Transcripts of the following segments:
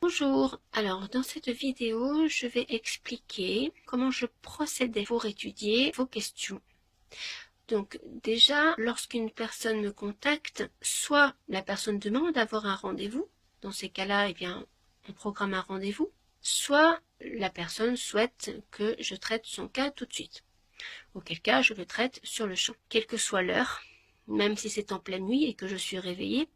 Bonjour, alors dans cette vidéo, je vais expliquer comment je procédais pour étudier vos questions. Donc déjà, lorsqu'une personne me contacte, soit la personne demande d'avoir un rendez-vous, dans ces cas-là, eh bien, on programme un rendez-vous, soit la personne souhaite que je traite son cas tout de suite, auquel cas je le traite sur le champ, quelle que soit l'heure, même si c'est en pleine nuit et que je suis réveillée.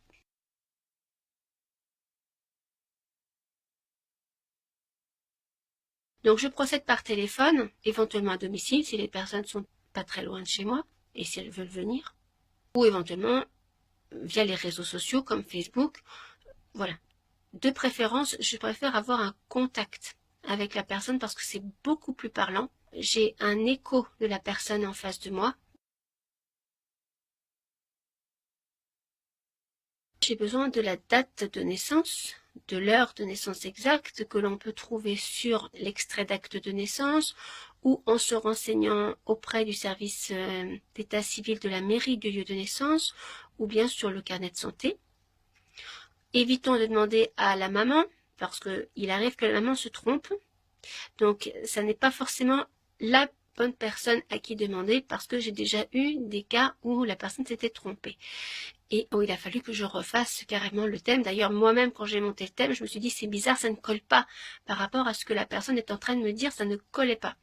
Donc je procède par téléphone, éventuellement à domicile si les personnes sont pas très loin de chez moi et si elles veulent venir, ou éventuellement via les réseaux sociaux comme Facebook. Voilà. De préférence, je préfère avoir un contact avec la personne parce que c'est beaucoup plus parlant. J'ai un écho de la personne en face de moi. J'ai besoin de la date de naissance, de l'heure de naissance exacte que l'on peut trouver sur l'extrait d'acte de naissance ou en se renseignant auprès du service d'état civil de la mairie du lieu de naissance ou bien sur le carnet de santé. Évitons de demander à la maman parce qu'il arrive que la maman se trompe. Donc ça n'est pas forcément la bonne personne à qui demander parce que j'ai déjà eu des cas où la personne s'était trompée et où il a fallu que je refasse carrément le thème. D'ailleurs, moi-même, quand j'ai monté le thème, je me suis dit c'est bizarre, ça ne colle pas par rapport à ce que la personne est en train de me dire, ça ne collait pas.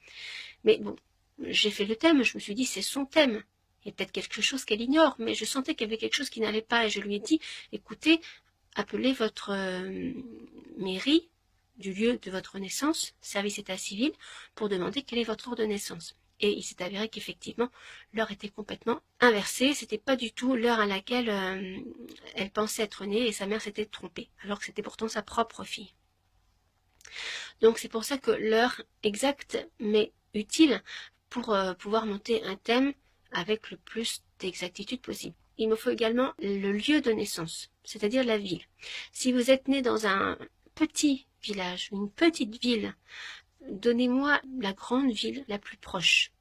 Mais bon, j'ai fait le thème, je me suis dit c'est son thème. Il y a peut-être quelque chose qu'elle ignore, mais je sentais qu'il y avait quelque chose qui n'allait pas et je lui ai dit écoutez, appelez votre mairie du lieu de votre naissance, service état civil, pour demander quelle est votre heure de naissance. Et il s'est avéré qu'effectivement, l'heure était complètement inversée. C'était pas du tout l'heure à laquelle elle pensait être née et sa mère s'était trompée, alors que c'était pourtant sa propre fille. Donc c'est pour ça que l'heure exacte m'est utile pour pouvoir monter un thème avec le plus d'exactitude possible. Il me faut également le lieu de naissance, c'est-à-dire la ville. Si vous êtes né dans un petit village, une petite ville, donnez-moi la grande ville la plus proche.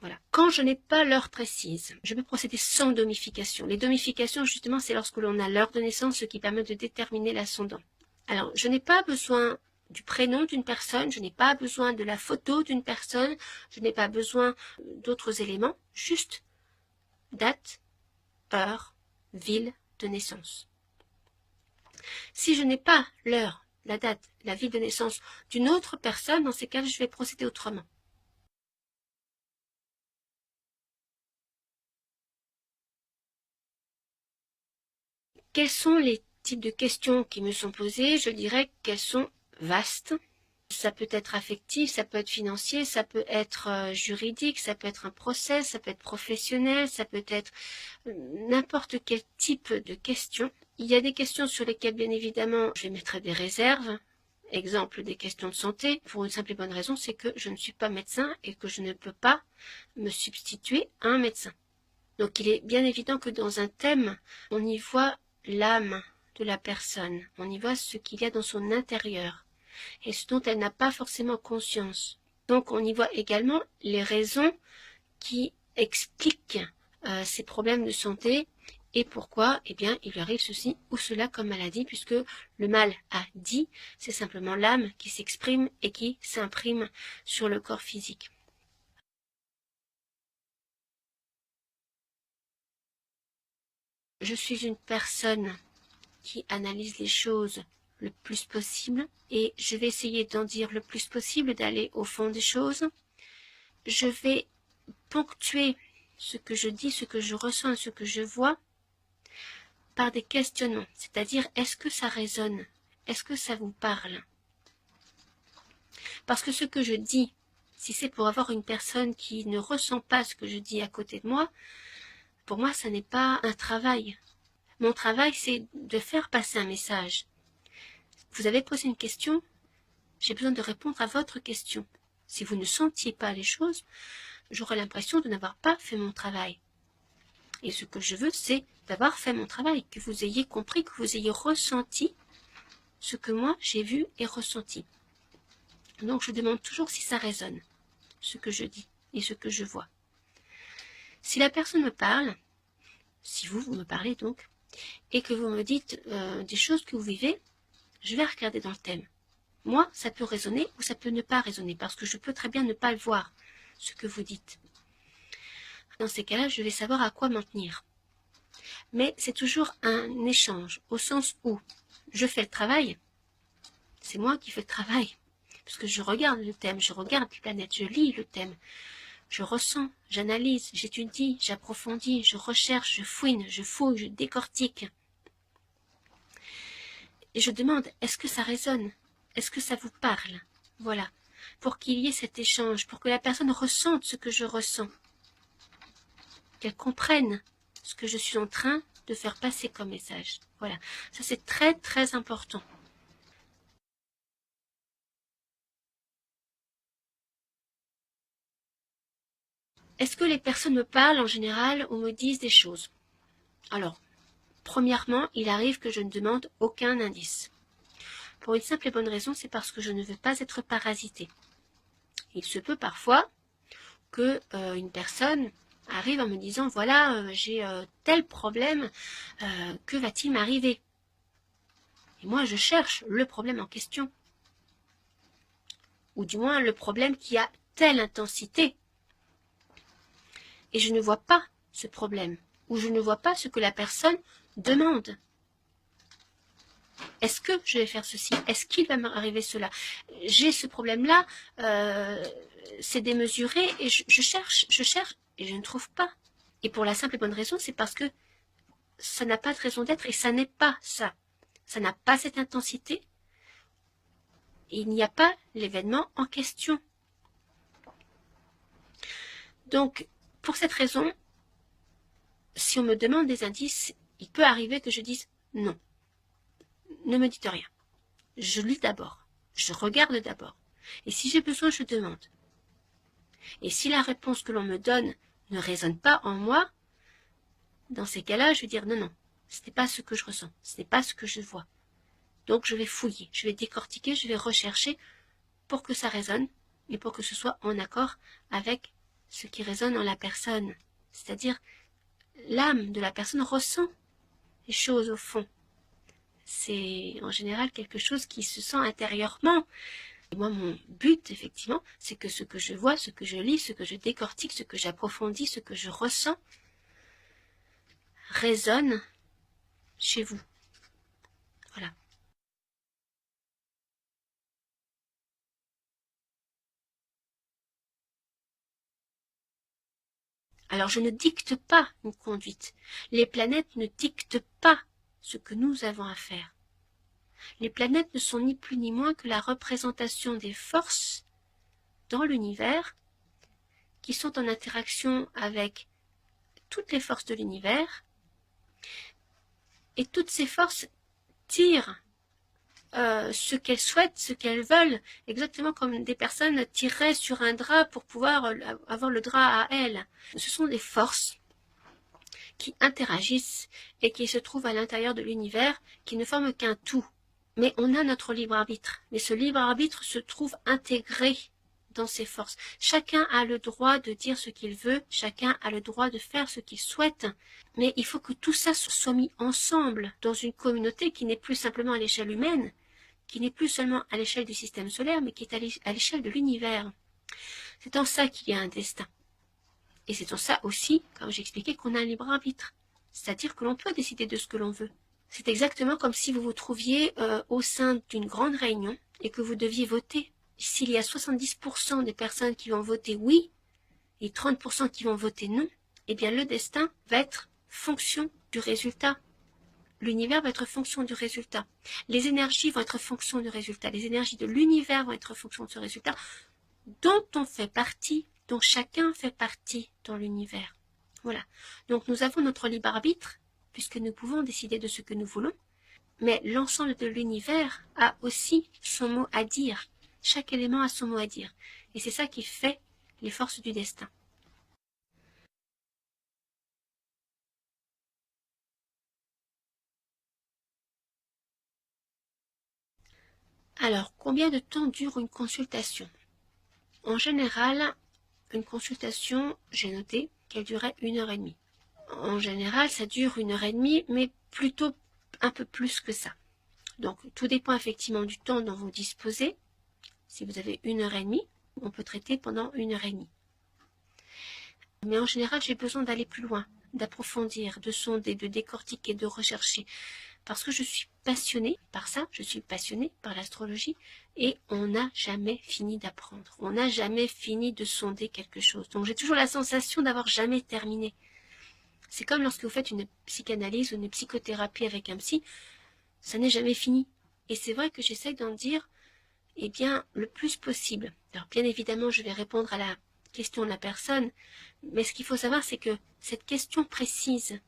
Voilà. Quand je n'ai pas l'heure précise, je peux procéder sans domification. Les domifications, justement, c'est lorsque l'on a l'heure de naissance, ce qui permet de déterminer l'ascendant. Alors, je n'ai pas besoin du prénom d'une personne, je n'ai pas besoin de la photo d'une personne, je n'ai pas besoin d'autres éléments, juste date, heure, ville de naissance. Si je n'ai pas l'heure, la date, la ville de naissance d'une autre personne, dans ces cas, je vais procéder autrement. Quels sont les types de questions qui me sont posées? Je dirais qu'elles sont vastes. Ça peut être affectif, ça peut être financier, ça peut être juridique, ça peut être un procès, ça peut être professionnel, ça peut être n'importe quel type de questions. Il y a des questions sur lesquelles, bien évidemment, je mettrai des réserves. Exemple, des questions de santé, pour une simple et bonne raison, c'est que je ne suis pas médecin et que je ne peux pas me substituer à un médecin. Donc il est bien évident que dans un thème, on y voit l'âme de la personne, on y voit ce qu'il y a dans son intérieur et ce dont elle n'a pas forcément conscience. Donc on y voit également les raisons qui expliquent ces problèmes de santé et pourquoi, eh bien, il lui arrive ceci ou cela comme maladie, puisque le mal a dit, c'est simplement l'âme qui s'exprime et qui s'imprime sur le corps physique. Je suis une personne qui analyse les choses le plus possible et je vais essayer d'en dire le plus possible, d'aller au fond des choses. Je vais ponctuer ce que je dis, ce que je ressens, ce que je vois par des questionnements, c'est-à-dire est-ce que ça résonne, est-ce que ça vous parle? Parce que ce que je dis, si c'est pour avoir une personne qui ne ressent pas ce que je dis à côté de moi, pour moi ça n'est pas un travail. Mon travail c'est de faire passer un message. Vous avez posé une question, j'ai besoin de répondre à votre question. Si vous ne sentiez pas les choses, j'aurais l'impression de n'avoir pas fait mon travail. Et ce que je veux, c'est d'avoir fait mon travail, que vous ayez compris, que vous ayez ressenti ce que moi j'ai vu et ressenti. Donc je demande toujours si ça résonne, ce que je dis et ce que je vois. Si la personne me parle, si vous me parlez donc, et que vous me dites des choses que vous vivez, je vais regarder dans le thème. Moi, ça peut résonner ou ça peut ne pas résonner, parce que je peux très bien ne pas le voir, ce que vous dites. Dans ces cas-là, je vais savoir à quoi m'en tenir. Mais c'est toujours un échange, au sens où je fais le travail, c'est moi qui fais le travail, parce que je regarde le thème, je regarde les planètes, je lis le thème, je ressens, j'analyse, j'étudie, j'approfondis, je recherche, je fouine, je fouille, je décortique. Et je demande, est-ce que ça résonne? Est-ce que ça vous parle? Voilà, pour qu'il y ait cet échange, pour que la personne ressente ce que je ressens, qu'elle comprenne ce que je suis en train de faire passer comme message. Voilà, ça c'est très très important. Est-ce que les personnes me parlent en général ou me disent des choses? Alors, premièrement, il arrive que je ne demande aucun indice. Pour une simple et bonne raison, c'est parce que je ne veux pas être parasitée. Il se peut parfois que une personne arrive en me disant, voilà, j'ai tel problème, que va-t-il m'arriver? Et moi, je cherche le problème en question. Ou du moins, le problème qui a telle intensité. Et je ne vois pas ce problème. Ou je ne vois pas ce que la personne demande. Est-ce que je vais faire ceci? Est-ce qu'il va m'arriver cela? J'ai ce problème-là, c'est démesuré, et je cherche, et je ne trouve pas. Et pour la simple et bonne raison, c'est parce que ça n'a pas de raison d'être, et ça n'est pas ça. Ça n'a pas cette intensité, et il n'y a pas l'événement en question. Donc, pour cette raison, si on me demande des indices, il peut arriver que je dise non. Ne me dites rien. Je lis d'abord. Je regarde d'abord. Et si j'ai besoin, je demande. Et si la réponse que l'on me donne ne résonne pas en moi, dans ces cas-là, je vais dire non, non, ce n'est pas ce que je ressens, ce n'est pas ce que je vois. Donc je vais fouiller, je vais décortiquer, je vais rechercher pour que ça résonne et pour que ce soit en accord avec ce qui résonne en la personne. C'est-à-dire, l'âme de la personne ressent les choses au fond. C'est en général quelque chose qui se sent intérieurement. Et moi, mon but, effectivement, c'est que ce que je vois, ce que je lis, ce que je décortique, ce que j'approfondis, ce que je ressens, résonne chez vous. Voilà. Alors, je ne dicte pas une conduite. Les planètes ne dictent pas ce que nous avons à faire. Les planètes ne sont ni plus ni moins que la représentation des forces dans l'univers qui sont en interaction avec toutes les forces de l'univers, et toutes ces forces tirent ce qu'elles souhaitent, ce qu'elles veulent, exactement comme des personnes tireraient sur un drap pour pouvoir avoir le drap à elles. Ce sont des forces qui interagissent et qui se trouvent à l'intérieur de l'univers, qui ne forment qu'un tout. Mais on a notre libre arbitre. Mais ce libre arbitre se trouve intégré dans ces forces. Chacun a le droit de dire ce qu'il veut, chacun a le droit de faire ce qu'il souhaite, mais il faut que tout ça soit mis ensemble dans une communauté qui n'est plus simplement à l'échelle humaine, qui n'est plus seulement à l'échelle du système solaire, mais qui est à l'échelle de l'univers. C'est en ça qu'il y a un destin. Et c'est en ça aussi, comme j'expliquais, qu'on a un libre arbitre. C'est-à-dire que l'on peut décider de ce que l'on veut. C'est exactement comme si vous vous trouviez au sein d'une grande réunion et que vous deviez voter. S'il y a 70% des personnes qui vont voter oui et 30% qui vont voter non, eh bien le destin va être fonction du résultat. L'univers va être fonction du résultat. Les énergies vont être fonction du résultat. Les énergies de l'univers vont être fonction de ce résultat dont on fait partie, dont chacun fait partie dans l'univers. Voilà. Donc nous avons notre libre arbitre, puisque nous pouvons décider de ce que nous voulons, mais l'ensemble de l'univers a aussi son mot à dire. Chaque élément a son mot à dire. Et c'est ça qui fait les forces du destin. Alors, combien de temps dure une consultation? En général, une consultation, j'ai noté qu'elle durait 1h30. En général, ça dure 1h30, mais plutôt un peu plus que ça. Donc, tout dépend effectivement du temps dont vous disposez. Si vous avez 1h30, on peut traiter pendant 1h30. Mais en général, j'ai besoin d'aller plus loin, d'approfondir, de sonder, de décortiquer, de rechercher. Parce que je suis passionnée par ça, je suis passionnée par l'astrologie, et on n'a jamais fini d'apprendre. On n'a jamais fini de sonder quelque chose. Donc j'ai toujours la sensation d'avoir jamais terminé. C'est comme lorsque vous faites une psychanalyse ou une psychothérapie avec un psy, ça n'est jamais fini. Et c'est vrai que j'essaie d'en dire, eh bien, le plus possible. Alors bien évidemment, je vais répondre à la question de la personne, mais ce qu'il faut savoir, c'est que cette question précise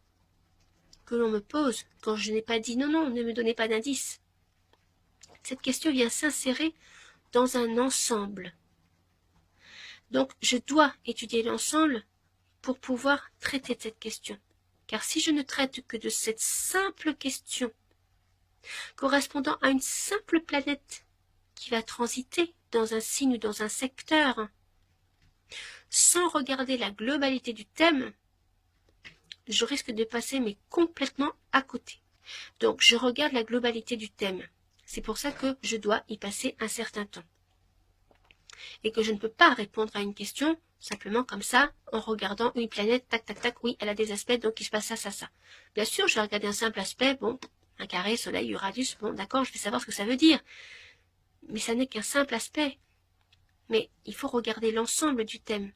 que l'on me pose, quand je n'ai pas dit non, non, ne me donnez pas d'indice, cette question vient s'insérer dans un ensemble. Donc, je dois étudier l'ensemble pour pouvoir traiter de cette question. Car si je ne traite que de cette simple question, correspondant à une simple planète qui va transiter dans un signe ou dans un secteur, sans regarder la globalité du thème, je risque de passer mais complètement à côté. Donc je regarde la globalité du thème. C'est pour ça que je dois y passer un certain temps. Et que je ne peux pas répondre à une question simplement comme ça, en regardant une planète, tac, tac, tac, oui, elle a des aspects, donc il se passe ça, ça, ça. Bien sûr, je vais regarder un simple aspect, bon, un carré, soleil, Uranus, bon, d'accord, je vais savoir ce que ça veut dire. Mais ça n'est qu'un simple aspect. Mais il faut regarder l'ensemble du thème.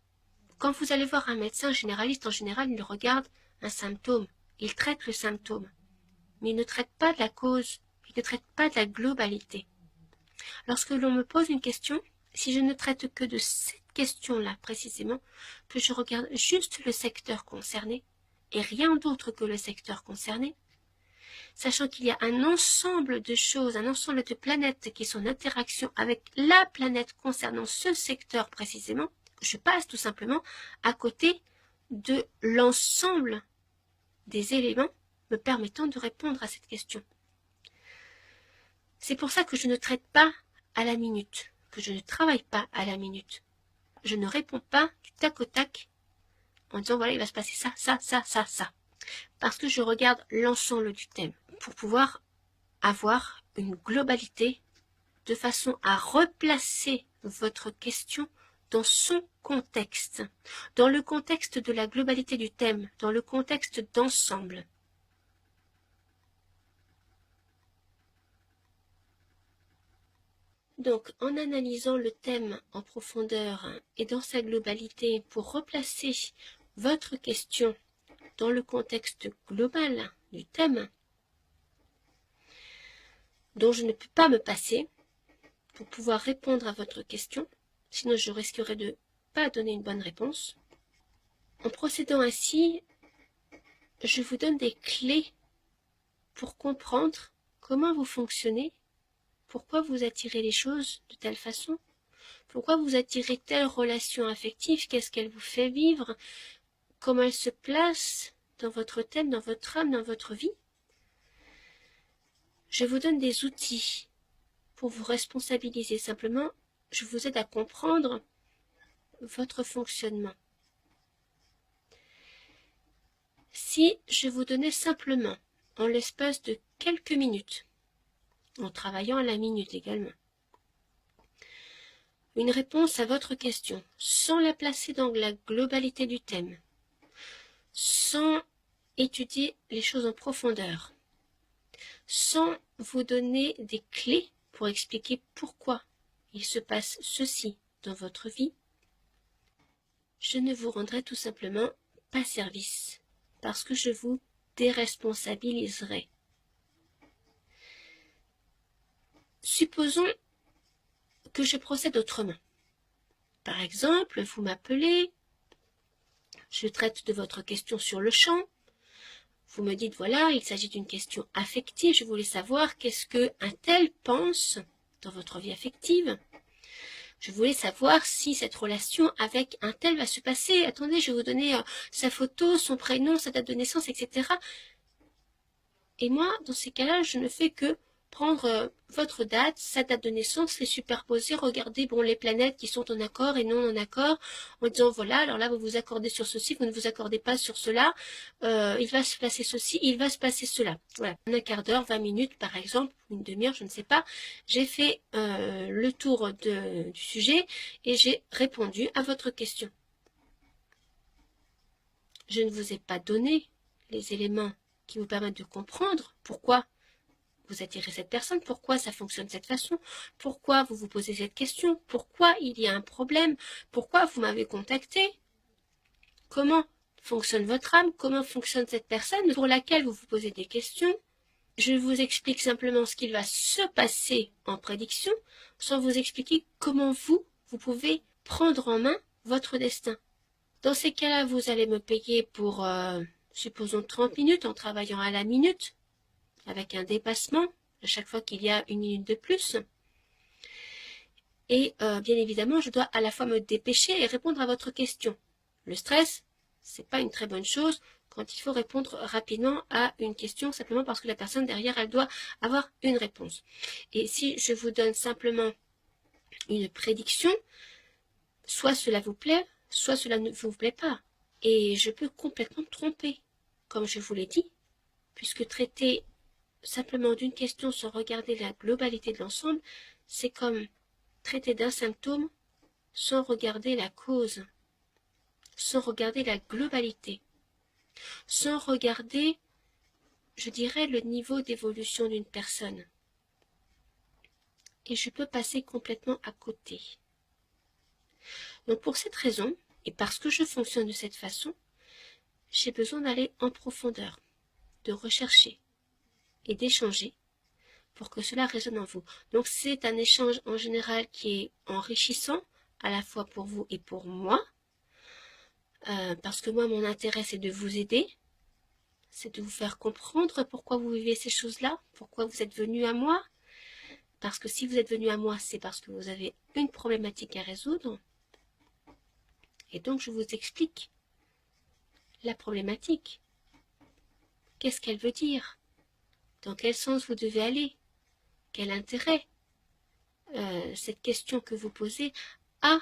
Quand vous allez voir un médecin généraliste, en général, il regarde un symptôme. Il traite le symptôme. Mais il ne traite pas de la cause. Il ne traite pas de la globalité. Lorsque l'on me pose une question, si je ne traite que de cette question-là précisément, que je regarde juste le secteur concerné, et rien d'autre que le secteur concerné, sachant qu'il y a un ensemble de choses, un ensemble de planètes qui sont en interaction avec la planète concernant ce secteur précisément, je passe tout simplement à côté de l'ensemble des éléments me permettant de répondre à cette question. C'est pour ça que je ne traite pas à la minute, que je ne travaille pas à la minute. Je ne réponds pas du tac au tac en disant voilà, il va se passer ça, ça, ça, ça, ça. Parce que je regarde l'ensemble du thème pour pouvoir avoir une globalité de façon à replacer votre question dans son contexte, dans le contexte de la globalité du thème, dans le contexte d'ensemble. Donc, en analysant le thème en profondeur et dans sa globalité pour replacer votre question dans le contexte global du thème, dont je ne peux pas me passer pour pouvoir répondre à votre question, sinon je risquerais de ne pas donner une bonne réponse. En procédant ainsi, je vous donne des clés pour comprendre comment vous fonctionnez, pourquoi vous attirez les choses de telle façon, pourquoi vous attirez telle relation affective, qu'est-ce qu'elle vous fait vivre, comment elle se place dans votre thème, dans votre âme, dans votre vie. Je vous donne des outils pour vous responsabiliser. Simplement, je vous aide à comprendre votre fonctionnement. Si je vous donnais simplement, en l'espace de quelques minutes, en travaillant à la minute également, une réponse à votre question, sans la placer dans la globalité du thème, sans étudier les choses en profondeur, sans vous donner des clés pour expliquer pourquoi il se passe ceci dans votre vie, je ne vous rendrai tout simplement pas service, parce que je vous déresponsabiliserai. Supposons que je procède autrement. Par exemple, vous m'appelez, je traite de votre question sur le champ, vous me dites voilà, il s'agit d'une question affective, je voulais savoir qu'est-ce qu'un tel pense dans votre vie affective. Je voulais savoir si cette relation avec un tel va se passer. Attendez, je vais vous donner sa photo, son prénom, sa date de naissance, etc. Et moi, dans ces cas-là, je ne fais que prendre votre date, sa date de naissance, les superposer, regarder bon, les planètes qui sont en accord et non en accord, en disant voilà, alors là vous vous accordez sur ceci, vous ne vous accordez pas sur cela, il va se passer ceci, il va se passer cela. Voilà, en un quart d'heure, 20 minutes par exemple, une demi-heure, je ne sais pas, j'ai fait le tour du sujet et j'ai répondu à votre question. Je ne vous ai pas donné les éléments qui vous permettent de comprendre pourquoi vous attirez cette personne, pourquoi ça fonctionne de cette façon, pourquoi vous vous posez cette question, pourquoi il y a un problème, pourquoi vous m'avez contacté, comment fonctionne votre âme, comment fonctionne cette personne pour laquelle vous vous posez des questions. Je vous explique simplement ce qu'il va se passer en prédiction, sans vous expliquer comment vous pouvez prendre en main votre destin. Dans ces cas-là, vous allez me payer pour, supposons 30 minutes en travaillant à la minute, avec un dépassement à chaque fois qu'il y a une minute de plus. Et bien évidemment, je dois à la fois me dépêcher et répondre à votre question. Le stress, c'est pas une très bonne chose quand il faut répondre rapidement à une question, simplement parce que la personne derrière, elle doit avoir une réponse. Et si je vous donne simplement une prédiction, soit cela vous plaît, soit cela ne vous plaît pas. Et je peux complètement me tromper, comme je vous l'ai dit, puisque traiter simplement d'une question sans regarder la globalité de l'ensemble, c'est comme traiter d'un symptôme sans regarder la cause, sans regarder la globalité, sans regarder, je dirais, le niveau d'évolution d'une personne. Et je peux passer complètement à côté. Donc pour cette raison, et parce que je fonctionne de cette façon, j'ai besoin d'aller en profondeur, de rechercher et d'échanger pour que cela résonne en vous. Donc c'est un échange en général qui est enrichissant, à la fois pour vous et pour moi, parce que moi mon intérêt c'est de vous aider, c'est de vous faire comprendre pourquoi vous vivez ces choses-là, pourquoi vous êtes venu à moi, parce que si vous êtes venu à moi, c'est parce que vous avez une problématique à résoudre, et donc je vous explique la problématique. Qu'est-ce qu'elle veut dire? Dans quel sens vous devez aller? Quel intérêt cette question que vous posez a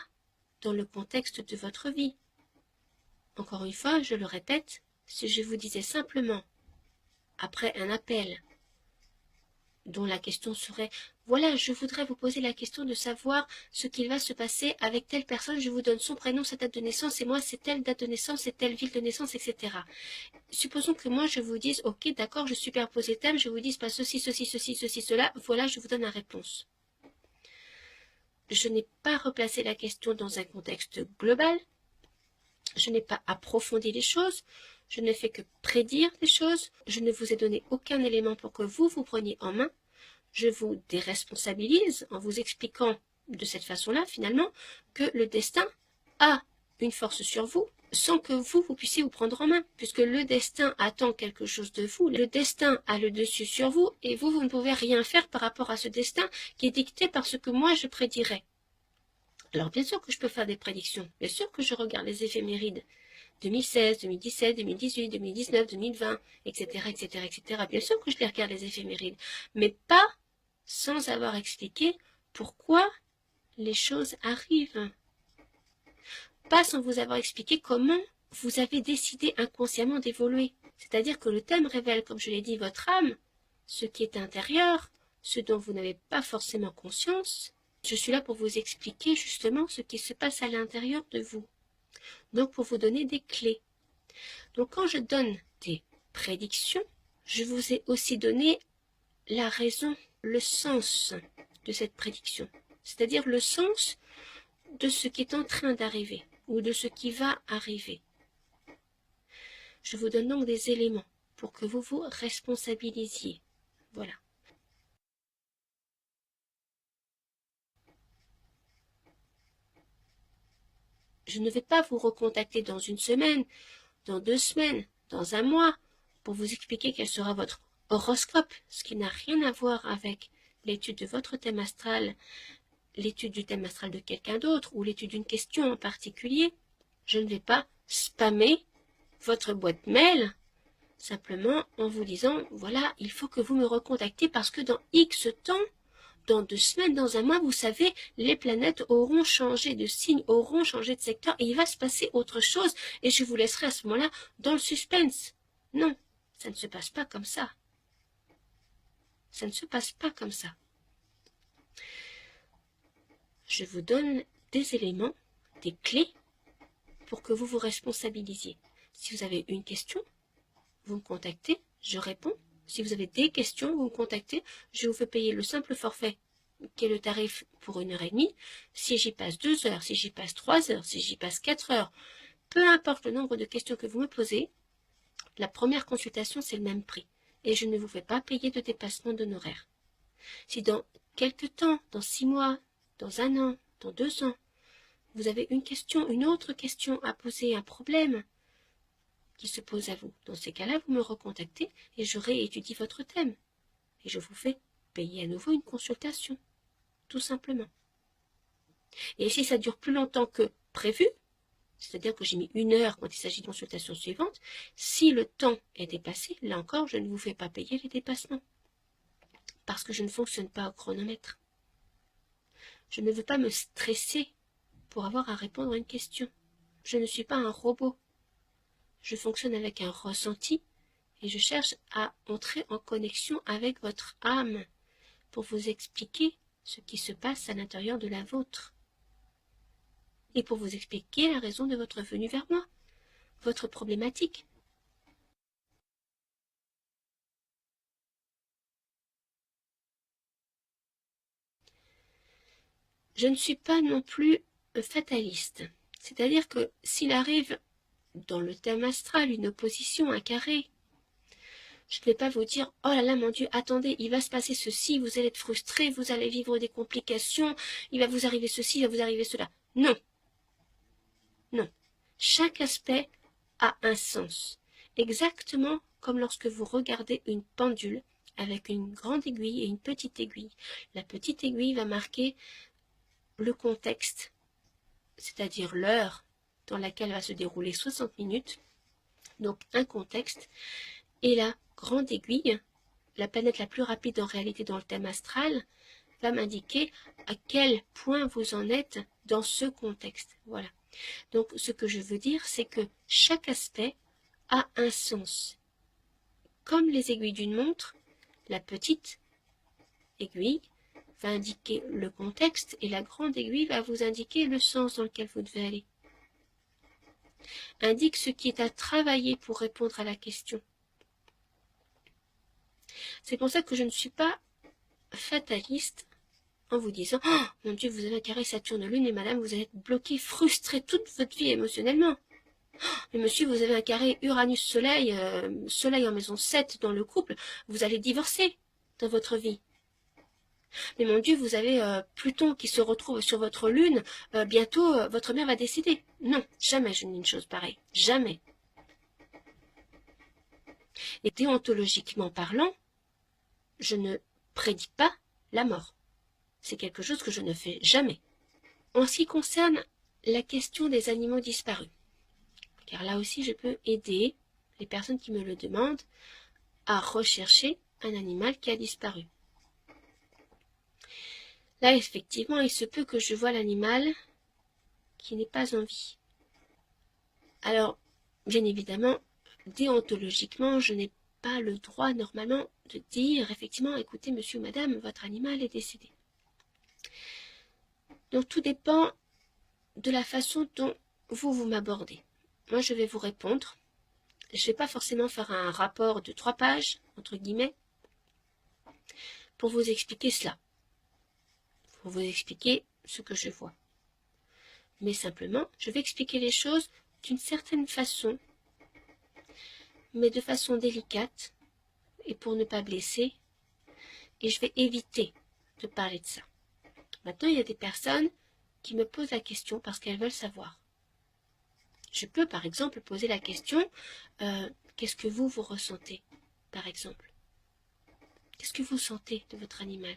dans le contexte de votre vie? Encore une fois, je le répète, si je vous disais simplement, après un appel, dont la question serait, voilà, je voudrais vous poser la question de savoir ce qu'il va se passer avec telle personne, je vous donne son prénom, sa date de naissance, et moi c'est telle date de naissance, c'est telle ville de naissance, etc. Supposons que moi je vous dise, ok, d'accord, je superpose les thèmes, je vous dis, pas ceci, ceci, ceci, ceci, cela, voilà, je vous donne la réponse. Je n'ai pas replacé la question dans un contexte global, je n'ai pas approfondi les choses, je ne fais que prédire des choses, je ne vous ai donné aucun élément pour que vous preniez en main, je vous déresponsabilise en vous expliquant de cette façon-là, finalement, que le destin a une force sur vous, sans que vous puissiez vous prendre en main, puisque le destin attend quelque chose de vous, le destin a le dessus sur vous, et vous ne pouvez rien faire par rapport à ce destin qui est dicté par ce que moi je prédirais. Alors bien sûr que je peux faire des prédictions, bien sûr que je regarde les éphémérides, 2016, 2017, 2018, 2019, 2020, etc., etc., etc. Bien sûr que je les regarde les éphémérides, mais pas sans avoir expliqué pourquoi les choses arrivent. Pas sans vous avoir expliqué comment vous avez décidé inconsciemment d'évoluer. C'est-à-dire que le thème révèle, comme je l'ai dit, votre âme, ce qui est intérieur, ce dont vous n'avez pas forcément conscience. Je suis là pour vous expliquer justement ce qui se passe à l'intérieur de vous. Donc pour vous donner des clés. Donc quand je donne des prédictions, je vous ai aussi donné la raison, le sens de cette prédiction. C'est-à-dire le sens de ce qui est en train d'arriver ou de ce qui va arriver. Je vous donne donc des éléments pour que vous vous responsabilisiez. Voilà. Je ne vais pas vous recontacter dans une semaine, dans 2 semaines, dans un mois, pour vous expliquer quel sera votre horoscope, ce qui n'a rien à voir avec l'étude de votre thème astral, l'étude du thème astral de quelqu'un d'autre, ou l'étude d'une question en particulier. Je ne vais pas spammer votre boîte mail simplement en vous disant, voilà, il faut que vous me recontactiez parce que dans X temps, dans 2 semaines, dans un mois, vous savez, les planètes auront changé de signe, auront changé de secteur et il va se passer autre chose et je vous laisserai à ce moment-là dans le suspense. Non, ça ne se passe pas comme ça. Ça ne se passe pas comme ça. Je vous donne des éléments, des clés pour que vous vous responsabilisiez. Si vous avez une question, vous me contactez, je réponds. Si vous avez des questions, vous me contactez, je vous fais payer le simple forfait qui est le tarif pour 1h30. Si j'y passe 2 heures, si j'y passe 3 heures, si j'y passe 4 heures, peu importe le nombre de questions que vous me posez, la première consultation c'est le même prix. Et je ne vous fais pas payer de dépassement d'honoraires. Si dans quelques temps, dans 6 mois, dans 1 an, dans 2 ans, vous avez une question, une autre question à poser, un problème qui se pose à vous, dans ces cas-là, vous me recontactez et je réétudie votre thème. Et je vous fais payer à nouveau une consultation, tout simplement. Et si ça dure plus longtemps que prévu, c'est-à-dire que j'ai mis 1 heure quand il s'agit de consultation suivante, si le temps est dépassé, là encore, je ne vous fais pas payer les dépassements. Parce que je ne fonctionne pas au chronomètre. Je ne veux pas me stresser pour avoir à répondre à une question. Je ne suis pas un robot. Je fonctionne avec un ressenti et je cherche à entrer en connexion avec votre âme pour vous expliquer ce qui se passe à l'intérieur de la vôtre et pour vous expliquer la raison de votre venue vers moi, votre problématique. Je ne suis pas non plus fataliste, c'est-à-dire que s'il arrive dans le thème astral une opposition, un carré, je ne vais pas vous dire, oh là là mon Dieu, attendez, il va se passer ceci, vous allez être frustré, vous allez vivre des complications, il va vous arriver ceci, il va vous arriver cela. Non. Non. Chaque aspect a un sens. Exactement comme lorsque vous regardez une pendule avec une grande aiguille et une petite aiguille. La petite aiguille va marquer le contexte, c'est-à-dire l'heure dans laquelle va se dérouler 60 minutes, donc un contexte, et la grande aiguille, la planète la plus rapide en réalité dans le thème astral, va m'indiquer à quel point vous en êtes dans ce contexte. Voilà. Donc ce que je veux dire, c'est que chaque aspect a un sens. Comme les aiguilles d'une montre, la petite aiguille va indiquer le contexte et la grande aiguille va vous indiquer le sens dans lequel vous devez aller. Indique ce qui est à travailler pour répondre à la question. C'est pour ça que je ne suis pas fataliste en vous disant « Oh, mon Dieu, vous avez un carré Saturne-Lune et madame, vous allez être bloqué, frustré toute votre vie émotionnellement. Oh, mais monsieur, vous avez un carré Uranus-Soleil, Soleil en maison 7 dans le couple, vous allez divorcer dans votre vie. Mais mon Dieu, vous avez Pluton qui se retrouve sur votre Lune, bientôt votre mère va décéder. » Non, jamais je ne dis une chose pareille, jamais. Et déontologiquement parlant, je ne prédis pas la mort. C'est quelque chose que je ne fais jamais. En ce qui concerne la question des animaux disparus, car là aussi je peux aider les personnes qui me le demandent à rechercher un animal qui a disparu. Là, effectivement, il se peut que je vois l'animal qui n'est pas en vie. Alors, bien évidemment, déontologiquement, je n'ai pas le droit normalement de dire, effectivement, écoutez, monsieur ou madame, votre animal est décédé. Donc, tout dépend de la façon dont vous m'abordez. Moi, je vais vous répondre. Je ne vais pas forcément faire un rapport de 3 pages, entre guillemets, pour vous expliquer cela. Pour vous expliquer ce que je vois. Mais simplement, je vais expliquer les choses d'une certaine façon, mais de façon délicate, et pour ne pas blesser, et je vais éviter de parler de ça. Maintenant, il y a des personnes qui me posent la question parce qu'elles veulent savoir. Je peux, par exemple, poser la question, qu'est-ce que vous ressentez, par exemple? Qu'est-ce que vous sentez de votre animal?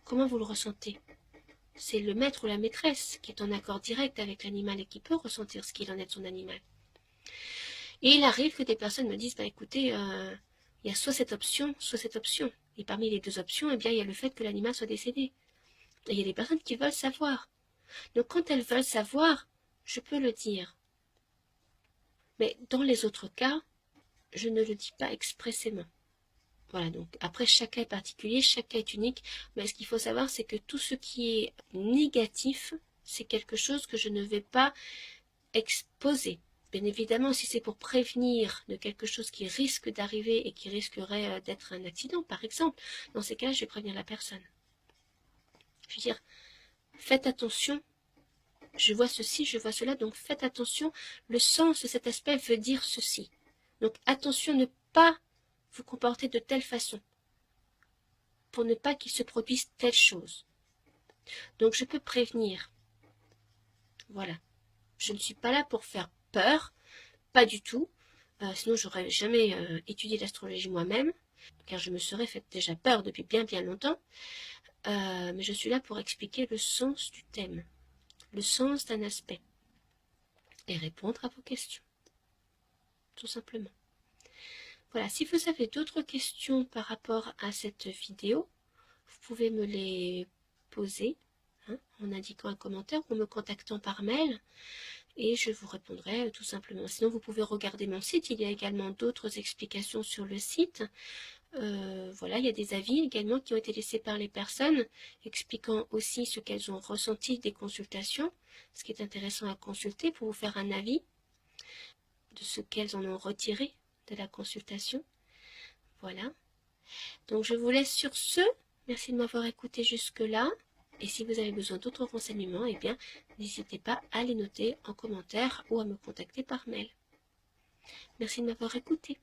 Comment vous le ressentez? C'est le maître ou la maîtresse qui est en accord direct avec l'animal et qui peut ressentir ce qu'il en est de son animal. Et il arrive que des personnes me disent, bah écoutez, il y a soit cette option, soit cette option. Et parmi les deux options, eh bien, il y a le fait que l'animal soit décédé. Et il y a des personnes qui veulent savoir. Donc quand elles veulent savoir, je peux le dire. Mais dans les autres cas, je ne le dis pas expressément. Voilà, donc après chaque cas est particulier, chaque cas est unique, mais ce qu'il faut savoir, c'est que tout ce qui est négatif, c'est quelque chose que je ne vais pas exposer. Bien évidemment, si c'est pour prévenir de quelque chose qui risque d'arriver et qui risquerait d'être un accident, par exemple, dans ces cas, je vais prévenir la personne. Je veux dire, faites attention, je vois ceci, je vois cela, donc faites attention, le sens de cet aspect veut dire ceci. Donc attention, ne pas vous comporter de telle façon, pour ne pas qu'il se produise telle chose. Donc je peux prévenir. Voilà. Je ne suis pas là pour faire peur, pas du tout. Sinon j'aurais jamais étudié l'astrologie moi-même, car je me serais fait déjà peur depuis bien longtemps. Mais je suis là pour expliquer le sens du thème, le sens d'un aspect, et répondre à vos questions, tout simplement. Voilà, si vous avez d'autres questions par rapport à cette vidéo, vous pouvez me les poser en indiquant un commentaire ou en me contactant par mail et je vous répondrai tout simplement. Sinon, vous pouvez regarder mon site, il y a également d'autres explications sur le site. Voilà, il y a des avis également qui ont été laissés par les personnes expliquant aussi ce qu'elles ont ressenti des consultations, ce qui est intéressant à consulter pour vous faire un avis de ce qu'elles en ont retiré de la consultation. Voilà. Donc je vous laisse sur ce. Merci de m'avoir écouté jusque-là. Et si vous avez besoin d'autres renseignements, eh bien, n'hésitez pas à les noter en commentaire ou à me contacter par mail. Merci de m'avoir écouté.